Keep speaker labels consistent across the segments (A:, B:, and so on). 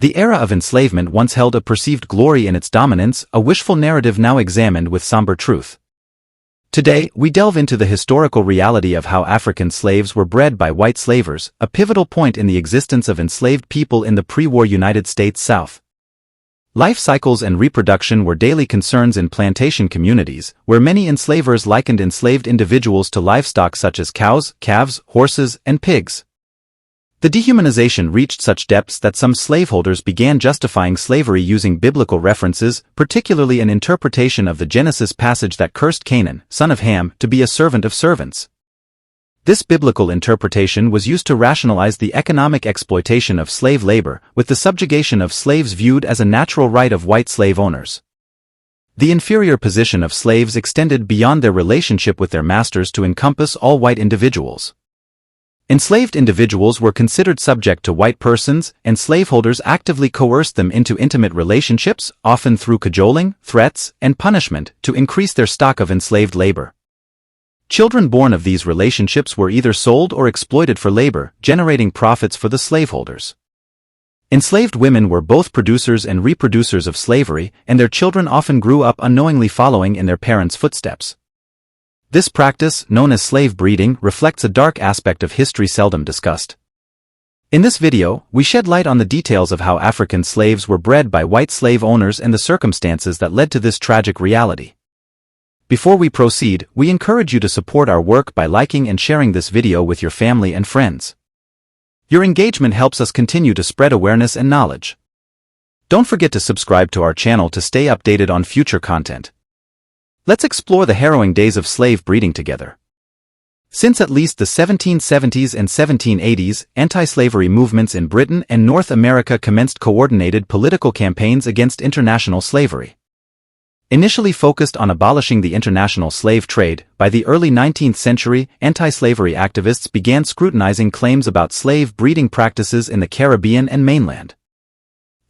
A: The era of enslavement once held a perceived glory in its dominance, a wishful narrative now examined with somber truth. Today, we delve into the historical reality of how African slaves were bred by white slavers, a pivotal point in the existence of enslaved people in the pre-war United States South. Life cycles and reproduction were daily concerns in plantation communities, where many enslavers likened enslaved individuals to livestock such as cows, calves, horses, and pigs. The dehumanization reached such depths that some slaveholders began justifying slavery using biblical references, particularly an interpretation of the Genesis passage that cursed Canaan, son of Ham, to be a servant of servants. This biblical interpretation was used to rationalize the economic exploitation of slave labor, with the subjugation of slaves viewed as a natural right of white slave owners. The inferior position of slaves extended beyond their relationship with their masters to encompass all white individuals. Enslaved individuals were considered subject to white persons, and slaveholders actively coerced them into intimate relationships, often through cajoling, threats, and punishment, to increase their stock of enslaved labor. Children born of these relationships were either sold or exploited for labor, generating profits for the slaveholders. Enslaved women were both producers and reproducers of slavery, and their children often grew up unknowingly following in their parents' footsteps. This practice, known as slave breeding, reflects a dark aspect of history seldom discussed. In this video, we shed light on the details of how African slaves were bred by white slave owners and the circumstances that led to this tragic reality. Before we proceed, we encourage you to support our work by liking and sharing this video with your family and friends. Your engagement helps us continue to spread awareness and knowledge. Don't forget to subscribe to our channel to stay updated on future content. Let's explore the harrowing days of slave breeding together. Since at least the 1770s and 1780s, anti-slavery movements in Britain and North America commenced coordinated political campaigns against international slavery. Initially focused on abolishing the international slave trade, by the early 19th century, anti-slavery activists began scrutinizing claims about slave breeding practices in the Caribbean and mainland.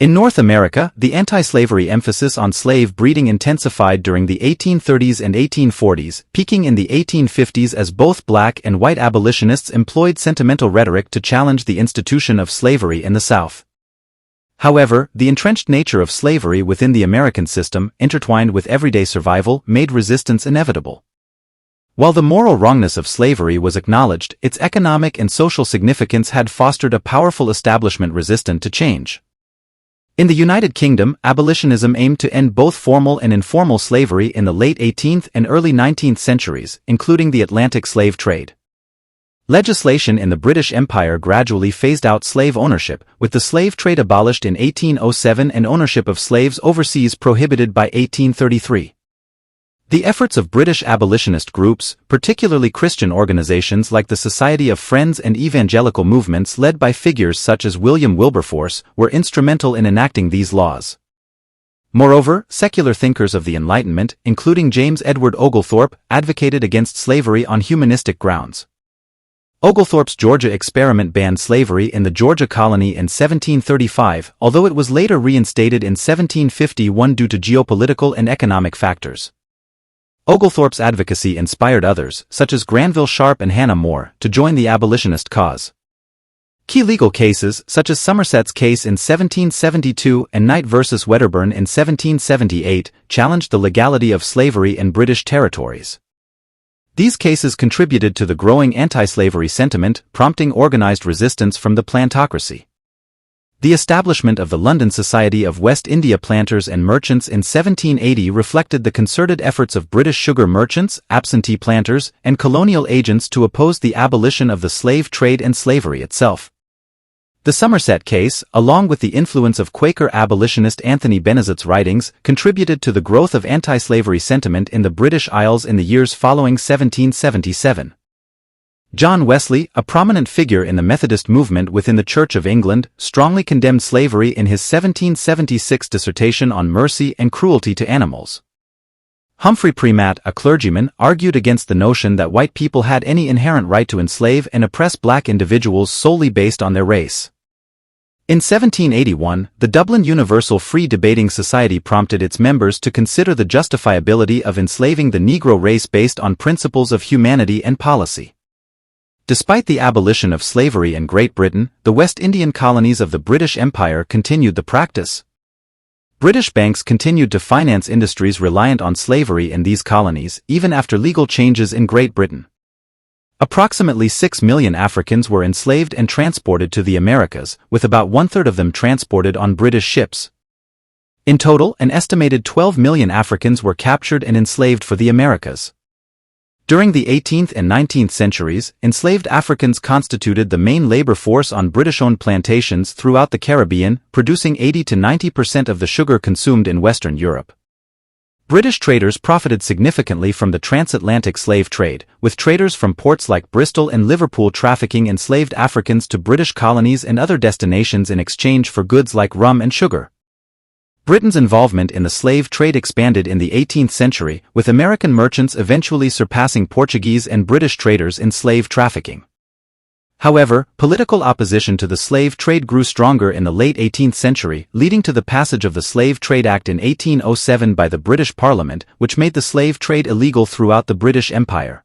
A: In North America, the anti-slavery emphasis on slave breeding intensified during the 1830s and 1840s, peaking in the 1850s as both black and white abolitionists employed sentimental rhetoric to challenge the institution of slavery in the South. However, the entrenched nature of slavery within the American system, intertwined with everyday survival, made resistance inevitable. While the moral wrongness of slavery was acknowledged, its economic and social significance had fostered a powerful establishment resistant to change. In the United Kingdom, abolitionism aimed to end both formal and informal slavery in the late 18th and early 19th centuries, including the Atlantic slave trade. Legislation in the British Empire gradually phased out slave ownership, with the slave trade abolished in 1807 and ownership of slaves overseas prohibited by 1833. The efforts of British abolitionist groups, particularly Christian organizations like the Society of Friends and evangelical movements led by figures such as William Wilberforce, were instrumental in enacting these laws. Moreover, secular thinkers of the Enlightenment, including James Edward Oglethorpe, advocated against slavery on humanistic grounds. Oglethorpe's Georgia experiment banned slavery in the Georgia colony in 1735, although it was later reinstated in 1751 due to geopolitical and economic factors. Oglethorpe's advocacy inspired others, such as Granville Sharp and Hannah More, to join the abolitionist cause. Key legal cases, such as Somerset's case in 1772 and Knight v. Wedderburn in 1778, challenged the legality of slavery in British territories. These cases contributed to the growing anti-slavery sentiment, prompting organized resistance from the plantocracy. The establishment of the London Society of West India Planters and Merchants in 1780 reflected the concerted efforts of British sugar merchants, absentee planters, and colonial agents to oppose the abolition of the slave trade and slavery itself. The Somerset case, along with the influence of Quaker abolitionist Anthony Benezet's writings, contributed to the growth of anti-slavery sentiment in the British Isles in the years following 1777. John Wesley, a prominent figure in the Methodist movement within the Church of England, strongly condemned slavery in his 1776 dissertation on mercy and cruelty to animals. Humphrey Primat, a clergyman, argued against the notion that white people had any inherent right to enslave and oppress black individuals solely based on their race. In 1781, the Dublin Universal Free Debating Society prompted its members to consider the justifiability of enslaving the Negro race based on principles of humanity and policy. Despite the abolition of slavery in Great Britain, the West Indian colonies of the British Empire continued the practice. British banks continued to finance industries reliant on slavery in these colonies, even after legal changes in Great Britain. Approximately 6 million Africans were enslaved and transported to the Americas, with about one-third of them transported on British ships. In total, an estimated 12 million Africans were captured and enslaved for the Americas. During the 18th and 19th centuries, enslaved Africans constituted the main labor force on British-owned plantations throughout the Caribbean, producing 80 to 90% of the sugar consumed in Western Europe. British traders profited significantly from the transatlantic slave trade, with traders from ports like Bristol and Liverpool trafficking enslaved Africans to British colonies and other destinations in exchange for goods like rum and sugar. Britain's involvement in the slave trade expanded in the 18th century, with American merchants eventually surpassing Portuguese and British traders in slave trafficking. However, political opposition to the slave trade grew stronger in the late 18th century, leading to the passage of the Slave Trade Act in 1807 by the British Parliament, which made the slave trade illegal throughout the British Empire.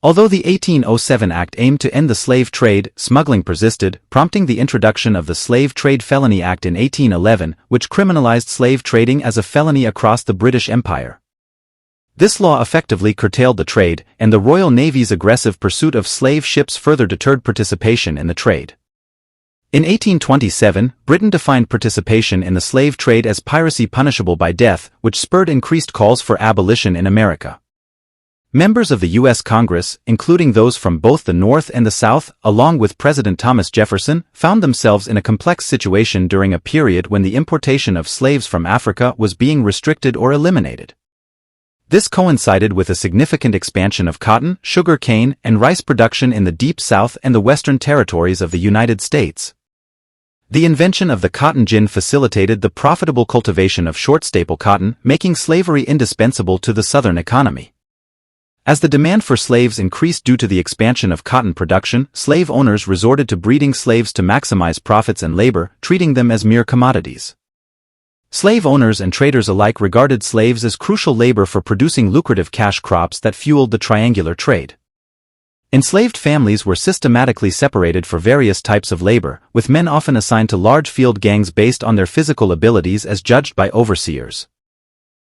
A: Although the 1807 Act aimed to end the slave trade, smuggling persisted, prompting the introduction of the Slave Trade Felony Act in 1811, which criminalized slave trading as a felony across the British Empire. This law effectively curtailed the trade, and the Royal Navy's aggressive pursuit of slave ships further deterred participation in the trade. In 1827, Britain defined participation in the slave trade as piracy punishable by death, which spurred increased calls for abolition in America. Members of the U.S. Congress, including those from both the North and the South, along with President Thomas Jefferson, found themselves in a complex situation during a period when the importation of slaves from Africa was being restricted or eliminated. This coincided with a significant expansion of cotton, sugar cane, and rice production in the Deep South and the Western Territories of the United States. The invention of the cotton gin facilitated the profitable cultivation of short-staple cotton, making slavery indispensable to the Southern economy. As the demand for slaves increased due to the expansion of cotton production, slave owners resorted to breeding slaves to maximize profits and labor, treating them as mere commodities. Slave owners and traders alike regarded slaves as crucial labor for producing lucrative cash crops that fueled the triangular trade. Enslaved families were systematically separated for various types of labor, with men often assigned to large field gangs based on their physical abilities as judged by overseers.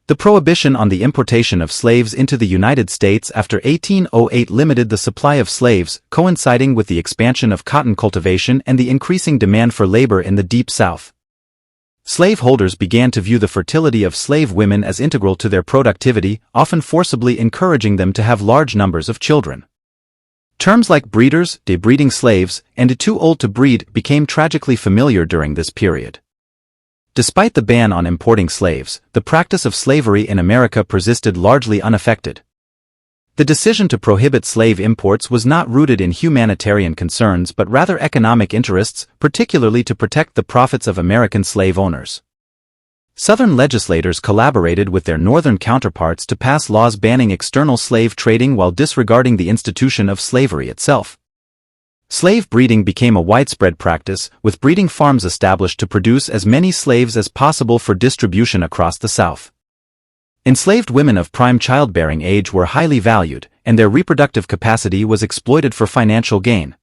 A: The prohibition on the importation of slaves into the United States after 1808 limited the supply of slaves, coinciding with the expansion of cotton cultivation and the increasing demand for labor in the Deep South. Slaveholders began to view the fertility of slave women as integral to their productivity, often forcibly encouraging them to have large numbers of children. Terms like breeders, debreeding slaves, and too old to breed became tragically familiar during this period. Despite the ban on importing slaves, the practice of slavery in America persisted largely unaffected. The decision to prohibit slave imports was not rooted in humanitarian concerns but rather economic interests, particularly to protect the profits of American slave owners. Southern legislators collaborated with their Northern counterparts to pass laws banning external slave trading while disregarding the institution of slavery itself. Slave breeding became a widespread practice, with breeding farms established to produce as many slaves as possible for distribution across the South. Enslaved women of prime childbearing age were highly valued, and their reproductive capacity was exploited for financial gain.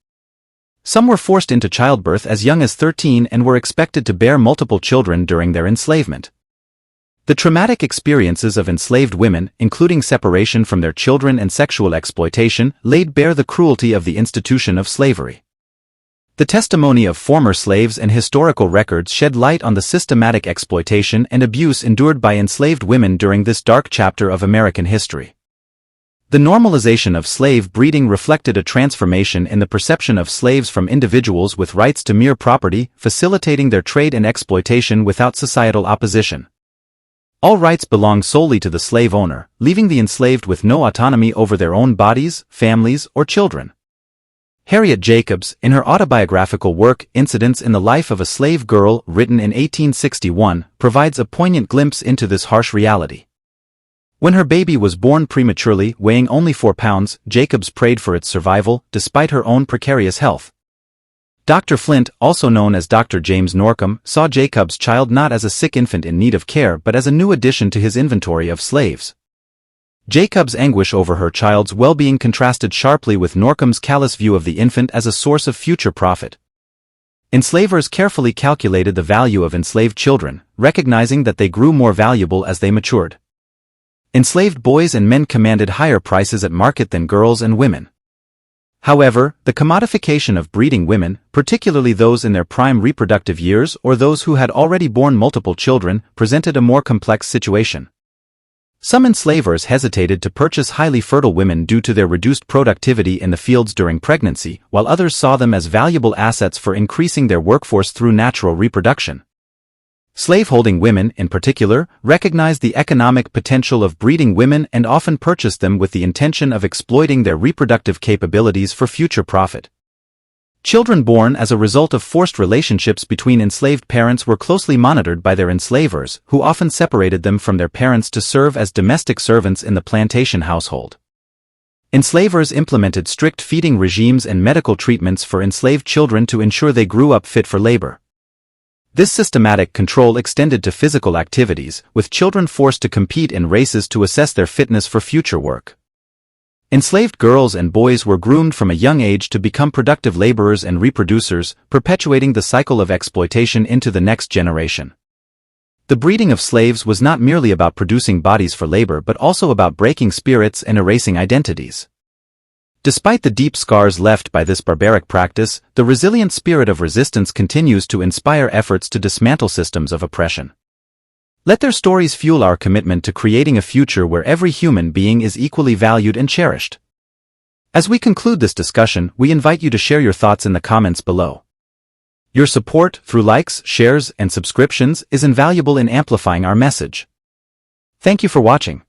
A: Some were forced into childbirth as young as 13 and were expected to bear multiple children during their enslavement. The traumatic experiences of enslaved women, including separation from their children and sexual exploitation, laid bare the cruelty of the institution of slavery. The testimony of former slaves and historical records shed light on the systematic exploitation and abuse endured by enslaved women during this dark chapter of American history. The normalization of slave breeding reflected a transformation in the perception of slaves from individuals with rights to mere property, facilitating their trade and exploitation without societal opposition. All rights belonged solely to the slave owner, leaving the enslaved with no autonomy over their own bodies, families, or children. Harriet Jacobs, in her autobiographical work Incidents in the Life of a Slave Girl, written in 1861, provides a poignant glimpse into this harsh reality. When her baby was born prematurely, weighing only 4 pounds, Jacobs prayed for its survival, despite her own precarious health. Dr. Flint, also known as Dr. James Norcom, saw Jacobs' child not as a sick infant in need of care but as a new addition to his inventory of slaves. Jacob's anguish over her child's well-being contrasted sharply with Norcom's callous view of the infant as a source of future profit. Enslavers carefully calculated the value of enslaved children, recognizing that they grew more valuable as they matured. Enslaved boys and men commanded higher prices at market than girls and women. However, the commodification of breeding women, particularly those in their prime reproductive years or those who had already borne multiple children, presented a more complex situation. Some enslavers hesitated to purchase highly fertile women due to their reduced productivity in the fields during pregnancy, while others saw them as valuable assets for increasing their workforce through natural reproduction. Slaveholding women, in particular, recognized the economic potential of breeding women and often purchased them with the intention of exploiting their reproductive capabilities for future profit. Children born as a result of forced relationships between enslaved parents were closely monitored by their enslavers, who often separated them from their parents to serve as domestic servants in the plantation household. Enslavers implemented strict feeding regimes and medical treatments for enslaved children to ensure they grew up fit for labor. This systematic control extended to physical activities, with children forced to compete in races to assess their fitness for future work. Enslaved girls and boys were groomed from a young age to become productive laborers and reproducers, perpetuating the cycle of exploitation into the next generation. The breeding of slaves was not merely about producing bodies for labor but also about breaking spirits and erasing identities. Despite the deep scars left by this barbaric practice, the resilient spirit of resistance continues to inspire efforts to dismantle systems of oppression. Let their stories fuel our commitment to creating a future where every human being is equally valued and cherished. As we conclude this discussion, we invite you to share your thoughts in the comments below. Your support, through likes, shares, and subscriptions, is invaluable in amplifying our message. Thank you for watching.